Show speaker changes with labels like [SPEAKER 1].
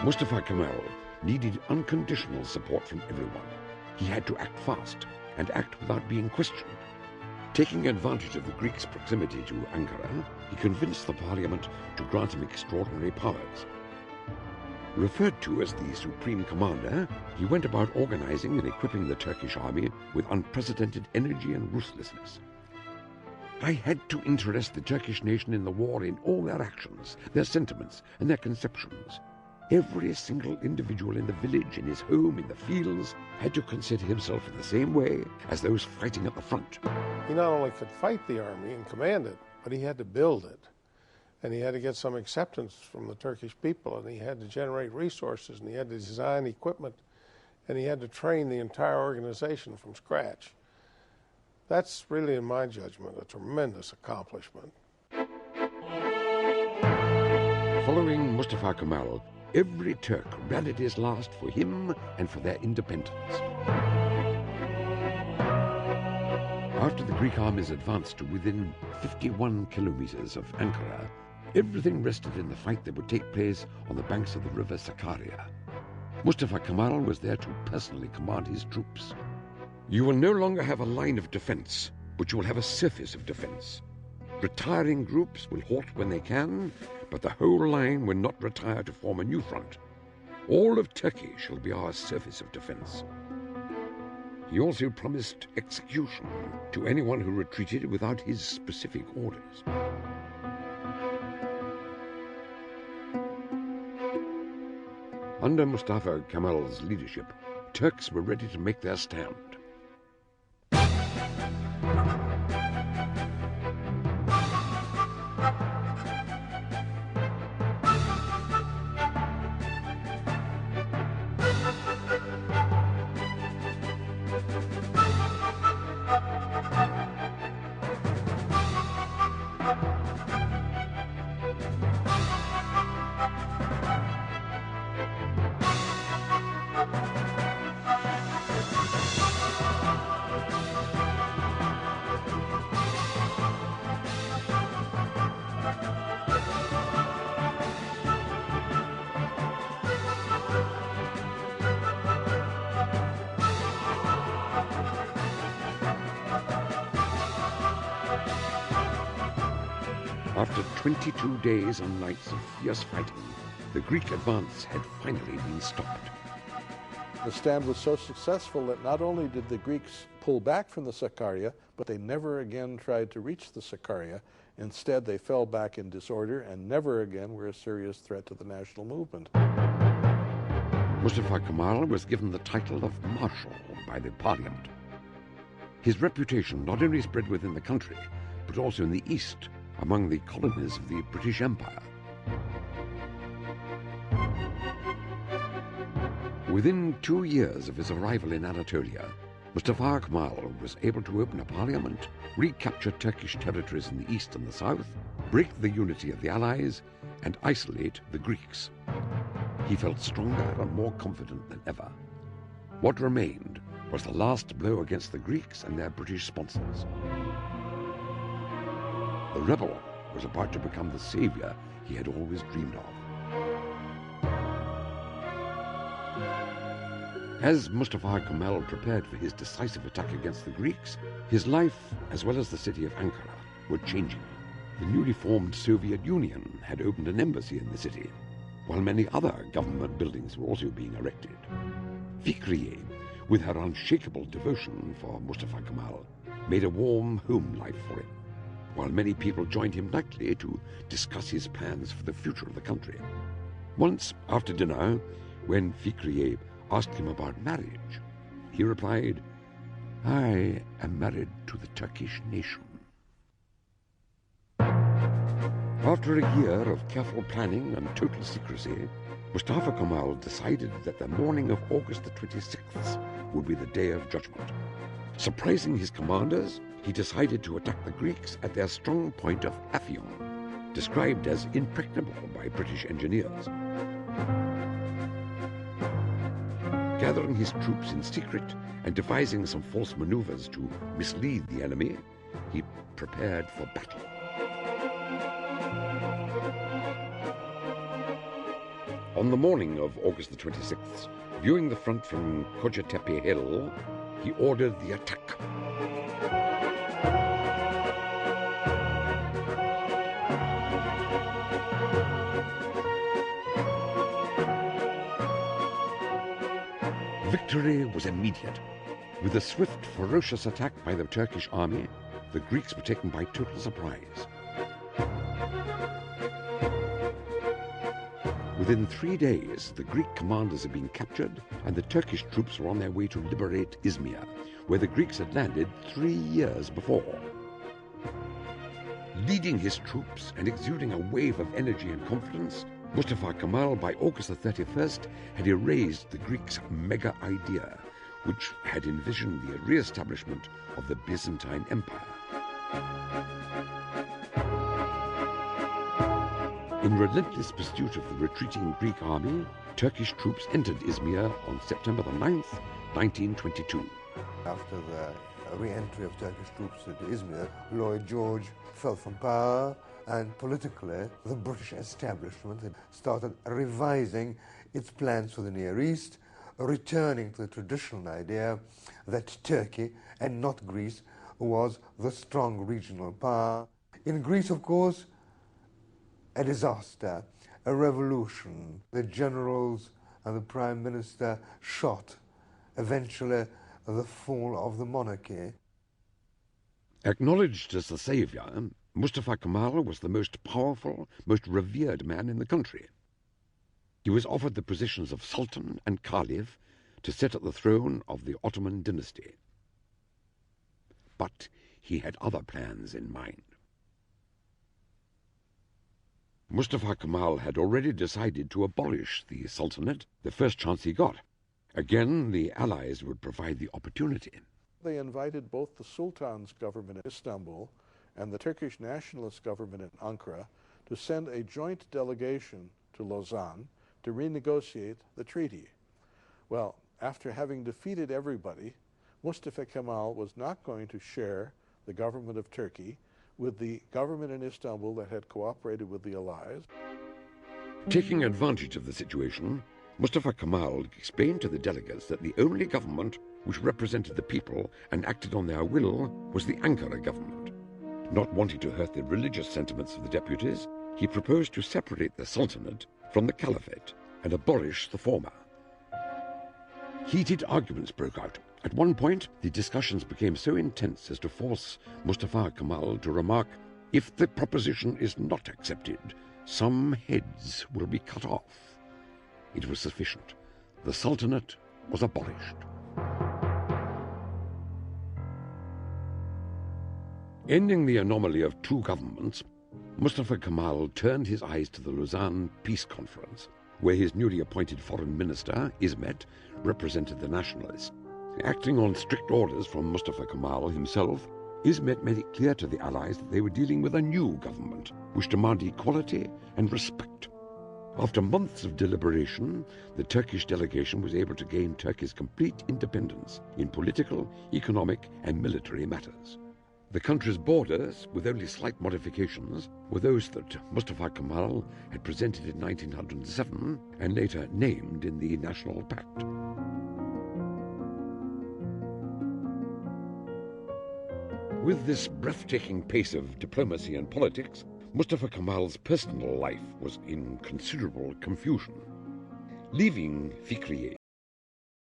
[SPEAKER 1] Mustafa Kemal needed unconditional support from everyone. He had to act fast and act without being questioned. Taking advantage of the Greeks' proximity to Ankara, he convinced the parliament to grant him extraordinary powers. Referred to as the Supreme Commander, he went about organizing and equipping the Turkish army with unprecedented energy and ruthlessness. I had to interest the Turkish nation in the war in all their actions, their sentiments, and their conceptions. Every single individual in the village, in his home, in the fields, had to consider himself in the same way as those fighting at the front.
[SPEAKER 2] He not only could fight the army and command it, but he had to build it. And he had to get some acceptance from the Turkish people, and he had to generate resources, and he had to design equipment, and he had to train the entire organization from scratch. That's really, in my judgment, a tremendous accomplishment.
[SPEAKER 1] Following Mustafa Kemal, every Turk rallied his last for him and for their independence. After the Greek armies advanced to within 51 kilometers of Ankara, everything rested in the fight that would take place on the banks of the river Sakarya. Mustafa Kemal was there to personally command his troops. You will no longer have a line of defense, but you will have a surface of defense. Retiring groups will halt when they can, but the whole line will not retire to form a new front. All of Turkey shall be our surface of defense. He also promised execution to anyone who retreated without his specific orders. Under Mustafa Kemal's leadership, Turks were ready to make their stand. After 22 days and nights of fierce fighting, the Greek advance had finally been stopped.
[SPEAKER 3] The stand was so successful that not only did the Greeks pull back from the Sakarya, but they never again tried to reach the Sakarya. Instead, they fell back in disorder and never again were a serious threat to the national movement.
[SPEAKER 1] Mustafa Kemal was given the title of Marshal by the parliament. His reputation not only spread within the country, but also in the East, among the colonies of the British Empire. Within 2 years of his arrival in Anatolia, Mustafa Kemal was able to open a parliament, recapture Turkish territories in the east and the south, break the unity of the Allies, and isolate the Greeks. He felt stronger and more confident than ever. What remained was the last blow against the Greeks and their British sponsors. The rebel was about to become the savior he had always dreamed of. As Mustafa Kemal prepared for his decisive attack against the Greeks, his life, as well as the city of Ankara, were changing. The newly formed Soviet Union had opened an embassy in the city, while many other government buildings were also being erected. Fikriye, with her unshakable devotion for Mustafa Kemal, made a warm home life for him, while many people joined him nightly to discuss his plans for the future of the country. Once, after dinner, when Fikriye asked him about marriage, he replied, "I am married to the Turkish nation." After a year of careful planning and total secrecy, Mustafa Kemal decided that the morning of August the 26th would be the day of judgment. Surprising his commanders, he decided to attack the Greeks at their strong point of Afyon, described as impregnable by British engineers. Gathering his troops in secret and devising some false maneuvers to mislead the enemy, he prepared for battle. On the morning of August the 26th, viewing the front from Kocatepe Hill, he ordered the attack. Victory was immediate. With a swift, ferocious attack by the Turkish army, the Greeks were taken by total surprise. Within 3 days, the Greek commanders had been captured, and the Turkish troops were on their way to liberate Izmir, where the Greeks had landed 3 years before. Leading his troops and exuding a wave of energy and confidence, Mustafa Kemal, by August the 31st, had erased the Greeks' mega idea, which had envisioned the re-establishment of the Byzantine Empire. In relentless pursuit of the retreating Greek army, Turkish troops entered Izmir on September the 9th, 1922.
[SPEAKER 4] After the re-entry of Turkish troops into Izmir, Lloyd George fell from power, and politically the British establishment had started revising its plans for the Near East, returning to the traditional idea that Turkey, and not Greece, was the strong regional power. In Greece, of course, a disaster, a revolution. The generals and the prime minister shot, eventually the fall of the monarchy.
[SPEAKER 1] Acknowledged as the savior, Mustafa Kemal was the most powerful, most revered man in the country. He was offered the positions of Sultan and Caliph to sit at the throne of the Ottoman dynasty. But he had other plans in mind. Mustafa Kemal had already decided to abolish the Sultanate the first chance he got. Again, the Allies would provide the opportunity.
[SPEAKER 3] They invited both the Sultan's government in Istanbul and the Turkish nationalist government in Ankara to send a joint delegation to Lausanne to renegotiate the treaty. Well, after having defeated everybody, Mustafa Kemal was not going to share the government of Turkey with the government in Istanbul that had cooperated with the Allies.
[SPEAKER 1] Taking advantage of the situation, Mustafa Kemal explained to the delegates that the only government which represented the people and acted on their will was the Ankara government. Not wanting to hurt the religious sentiments of the deputies, he proposed to separate the Sultanate from the Caliphate and abolish the former. Heated arguments broke out. At one point, the discussions became so intense as to force Mustafa Kemal to remark, "If the proposition is not accepted, some heads will be cut off." It was sufficient. The Sultanate was abolished. Ending the anomaly of two governments, Mustafa Kemal turned his eyes to the Lausanne Peace Conference, where his newly appointed foreign minister, Ismet, represented the nationalists. Acting on strict orders from Mustafa Kemal himself, Ismet made it clear to the Allies that they were dealing with a new government, which demanded equality and respect. After months of deliberation, the Turkish delegation was able to gain Turkey's complete independence in political, economic, and military matters. The country's borders, with only slight modifications, were those that Mustafa Kemal had presented in 1907 and later named in the National Pact. With this breathtaking pace of diplomacy and politics, Mustafa Kemal's personal life was in considerable confusion. Leaving Fikriye